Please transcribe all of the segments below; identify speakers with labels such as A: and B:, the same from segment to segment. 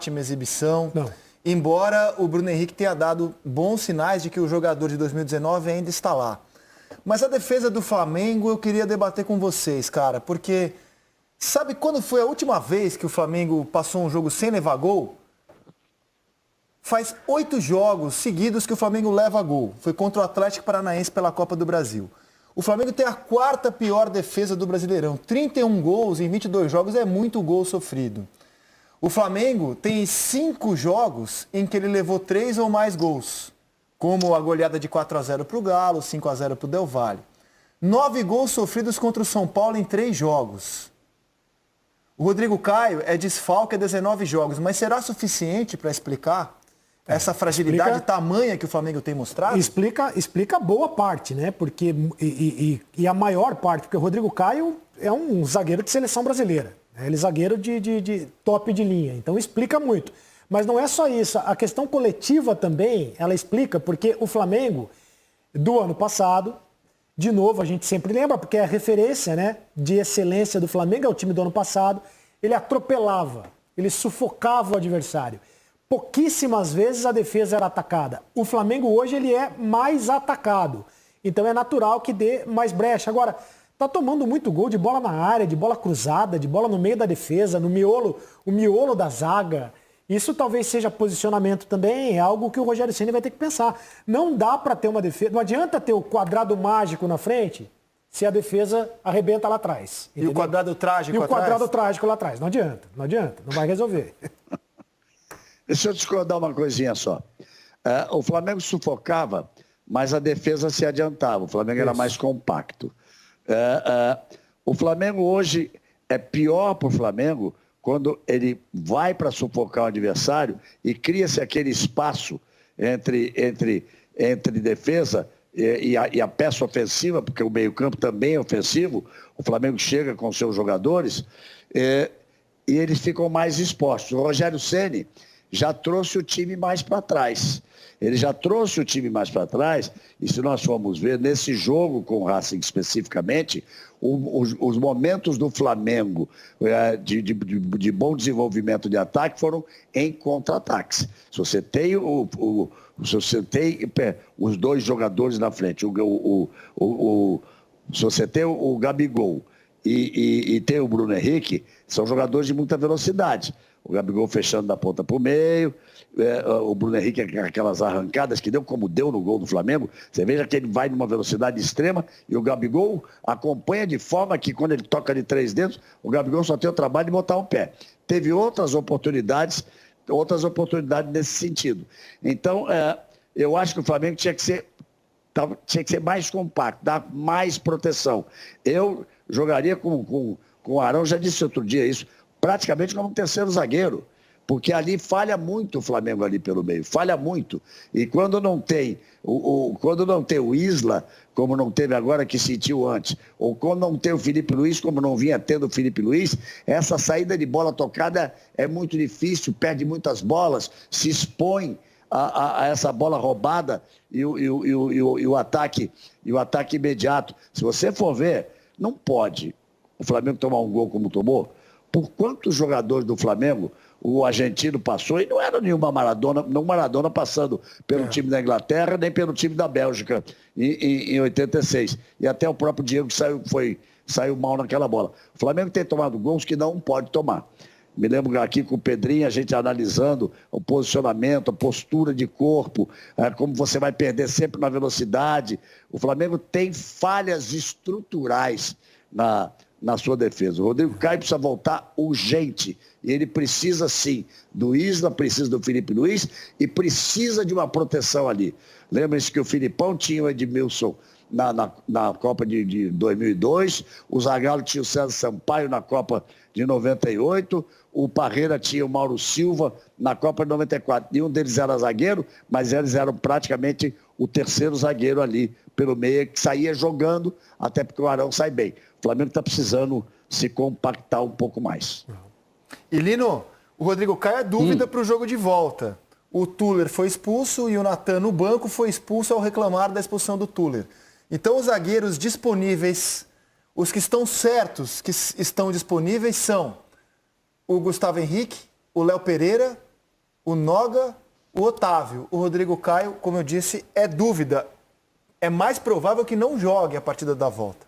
A: ótima exibição.
B: Não.
A: Embora o Bruno Henrique tenha dado bons sinais de que o jogador de 2019 ainda está lá. Mas a defesa do Flamengo eu queria debater com vocês, cara, porque sabe quando foi a última vez que o Flamengo passou um jogo sem levar gol? Faz 8 jogos seguidos que o Flamengo leva gol. Foi contra o Atlético Paranaense pela Copa do Brasil. O Flamengo tem a 4ª pior defesa do Brasileirão. 31 gols em 22 jogos é muito gol sofrido. O Flamengo tem 5 jogos em que ele levou 3 ou mais gols, como a goleada de 4-0 para o Galo, 5-0 para o Del Valle. 9 gols sofridos contra o São Paulo em 3 jogos. O Rodrigo Caio é desfalque a 19 jogos, mas será suficiente para explicar essa fragilidade tamanha que o Flamengo tem mostrado?
B: Explica boa parte, né? Porque, e a maior parte, porque o Rodrigo Caio é um zagueiro de seleção brasileira. Ele é zagueiro de top de linha, então explica muito. Mas não é só isso, a questão coletiva também, ela explica, porque o Flamengo, do ano passado, de novo, a gente sempre lembra, porque é a referência, né, de excelência do Flamengo, é o time do ano passado, ele atropelava, ele sufocava o adversário. Pouquíssimas vezes a defesa era atacada. O Flamengo hoje ele é mais atacado, então é natural que dê mais brecha. Agora, tá tomando muito gol de bola na área, de bola cruzada, de bola no meio da defesa, no miolo, o miolo da zaga. Isso talvez seja posicionamento também, é algo que o Rogério Ceni vai ter que pensar. Não dá para ter uma defesa, não adianta ter o quadrado mágico na frente se a defesa arrebenta lá atrás.
A: Entendeu? E o quadrado trágico
B: lá atrás? E o quadrado
A: atrás?
B: trágico lá atrás. Não adianta, não vai resolver.
C: Deixa eu discordar uma coisinha só. O Flamengo sufocava, mas a defesa se adiantava. O Flamengo era mais compacto. O Flamengo hoje é pior para o Flamengo quando ele vai para sufocar o adversário e cria-se aquele espaço entre defesa e a peça ofensiva, porque o meio-campo também é ofensivo. O Flamengo chega com seus jogadores e eles ficam mais expostos. O Rogério Ceni já trouxe o time mais para trás. Ele já trouxe o time mais para trás, e se nós formos ver, nesse jogo com o Racing especificamente, os momentos do Flamengo de bom desenvolvimento de ataque foram em contra-ataques. Se você tem os dois jogadores na frente, se você tem o Gabigol e tem o Bruno Henrique, são jogadores de muita velocidade. O Gabigol fechando da ponta para o meio, o Bruno Henrique aquelas arrancadas que deu como deu no gol do Flamengo. Você veja que ele vai numa velocidade extrema e o Gabigol acompanha de forma que quando ele toca de 3 dedos, o Gabigol só tem o trabalho de botar um pé. Teve outras oportunidades nesse sentido. Então, eu acho que o Flamengo tinha que ser mais compacto, dar mais proteção. Eu jogaria com o Arão, já disse outro dia isso, praticamente como um terceiro zagueiro, porque ali falha muito o Flamengo ali pelo meio, falha muito. E quando não tem o Isla, como não teve agora que sentiu antes, ou quando não tem o Felipe Luiz, como não vinha tendo o Felipe Luiz, essa saída de bola tocada é muito difícil, perde muitas bolas, se expõe a essa bola roubada e o ataque imediato. Se você for ver, não pode o Flamengo tomar um gol como tomou. Por quantos jogadores do Flamengo o argentino passou, e não era nenhuma Maradona passando pelo time da Inglaterra, nem pelo time da Bélgica em 86. E até o próprio Diego saiu mal naquela bola. O Flamengo tem tomado gols que não pode tomar. Me lembro aqui com o Pedrinho, a gente analisando o posicionamento, a postura de corpo, como você vai perder sempre na velocidade. O Flamengo tem falhas estruturais na sua defesa. O Rodrigo Caio precisa voltar urgente. E ele precisa, sim, do Isla, precisa do Felipe Luiz e precisa de uma proteção ali. Lembrem-se que o Filipão tinha o Edmilson na Copa de 2002, o Zagallo tinha o César Sampaio na Copa de 98, o Parreira tinha o Mauro Silva na Copa de 94. Nenhum deles era zagueiro, mas eles eram praticamente o terceiro zagueiro ali pelo meio, que saía jogando, até porque o Arão sai bem. O Flamengo está precisando se compactar um pouco mais.
A: E Lino, o Rodrigo Caio é dúvida para o jogo de volta. O Tuller foi expulso e o Natan no banco foi expulso ao reclamar da expulsão do Tuller. Então os zagueiros disponíveis, os que estão certos que estão disponíveis são o Gustavo Henrique, o Léo Pereira o Noga, o Otávio. O Rodrigo Caio, como eu disse, é dúvida. É mais provável que não jogue a partida da volta.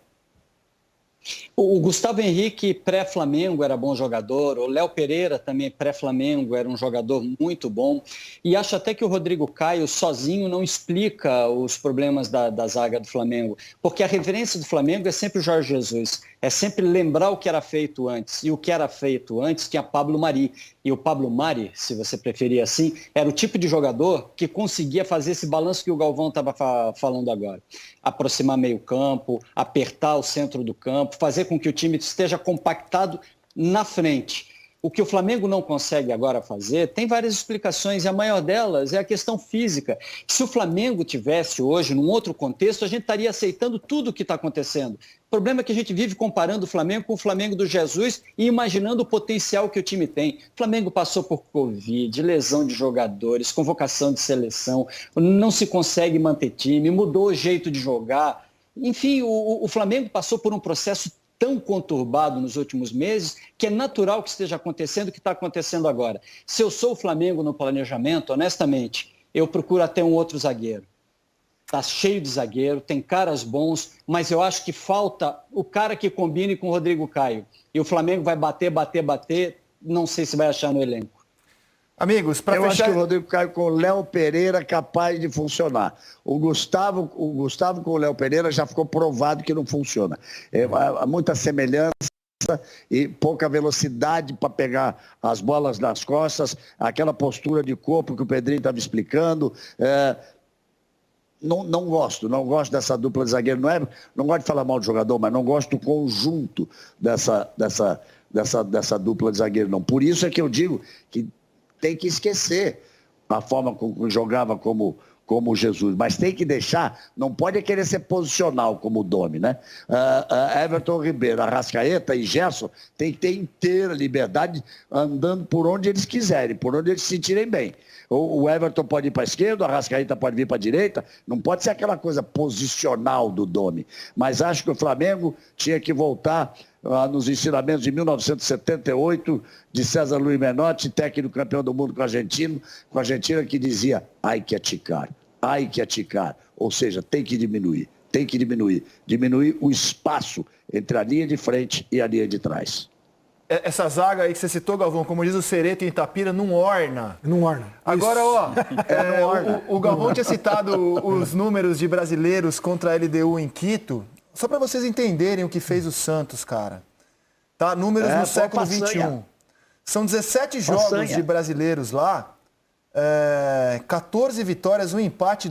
D: O Gustavo Henrique, pré-Flamengo, era bom jogador. O Léo Pereira, também pré-Flamengo, era um jogador muito bom. E acho até que o Rodrigo Caio, sozinho, não explica os problemas da zaga do Flamengo. Porque a referência do Flamengo é sempre o Jorge Jesus. É sempre lembrar o que era feito antes. E o que era feito antes tinha Pablo Mari. E o Pablo Mari, se você preferir assim, era o tipo de jogador que conseguia fazer esse balanço que o Galvão estava falando agora. Aproximar meio campo, apertar o centro do campo, fazer com que o time esteja compactado na frente. O que o Flamengo não consegue agora fazer, tem várias explicações, e a maior delas é a questão física. Se o Flamengo tivesse hoje, num outro contexto, a gente estaria aceitando tudo o que está acontecendo. O problema é que a gente vive comparando o Flamengo com o Flamengo do Jesus e imaginando o potencial que o time tem. O Flamengo passou por Covid, lesão de jogadores, convocação de seleção, não se consegue manter time, mudou o jeito de jogar. Enfim, o Flamengo passou por um processo tão conturbado nos últimos meses que é natural que esteja acontecendo o que está acontecendo agora. Se eu sou o Flamengo no planejamento, honestamente, eu procuro até um outro zagueiro. Está cheio de zagueiro, tem caras bons, mas eu acho que falta o cara que combine com o Rodrigo Caio. E o Flamengo vai bater, não sei se vai achar no elenco.
A: Amigos, para fechar...
C: Eu acho que o Rodrigo Caio com o Léo Pereira é capaz de funcionar. O Gustavo com o Léo Pereira já ficou provado que não funciona. Há muita semelhança e pouca velocidade para pegar as bolas nas costas, aquela postura de corpo que o Pedrinho estava explicando. Não gosto dessa dupla de zagueiro. Não gosto de falar mal do jogador, mas não gosto do conjunto dessa dupla de zagueiro, não. Por isso é que eu digo que tem que esquecer a forma como jogava como Jesus, mas tem que deixar, não pode querer ser posicional como o Domi, né? Everton Ribeiro, Arrascaeta e Gerson tem que ter inteira liberdade andando por onde eles quiserem, por onde eles se sentirem bem. O Everton pode ir para a esquerda, o Arrascaeta pode vir para a direita, não pode ser aquela coisa posicional do Domi, mas acho que o Flamengo tinha que voltar nos ensinamentos de 1978, de César Luiz Menotti, técnico campeão do mundo com a Argentina, que dizia, ai que aticar, ou seja, tem que diminuir o espaço entre a linha de frente e a linha de trás.
A: Essa zaga aí que você citou, Galvão, como diz o Cereto em Itapira, não orna.
B: Não orna.
A: Agora, o Galvão tinha citado os números de brasileiros contra a LDU em Quito. Só para vocês entenderem o que fez o Santos, cara. Tá? Números no século XXI. São 17 jogos de brasileiros lá, 14 vitórias, um empate,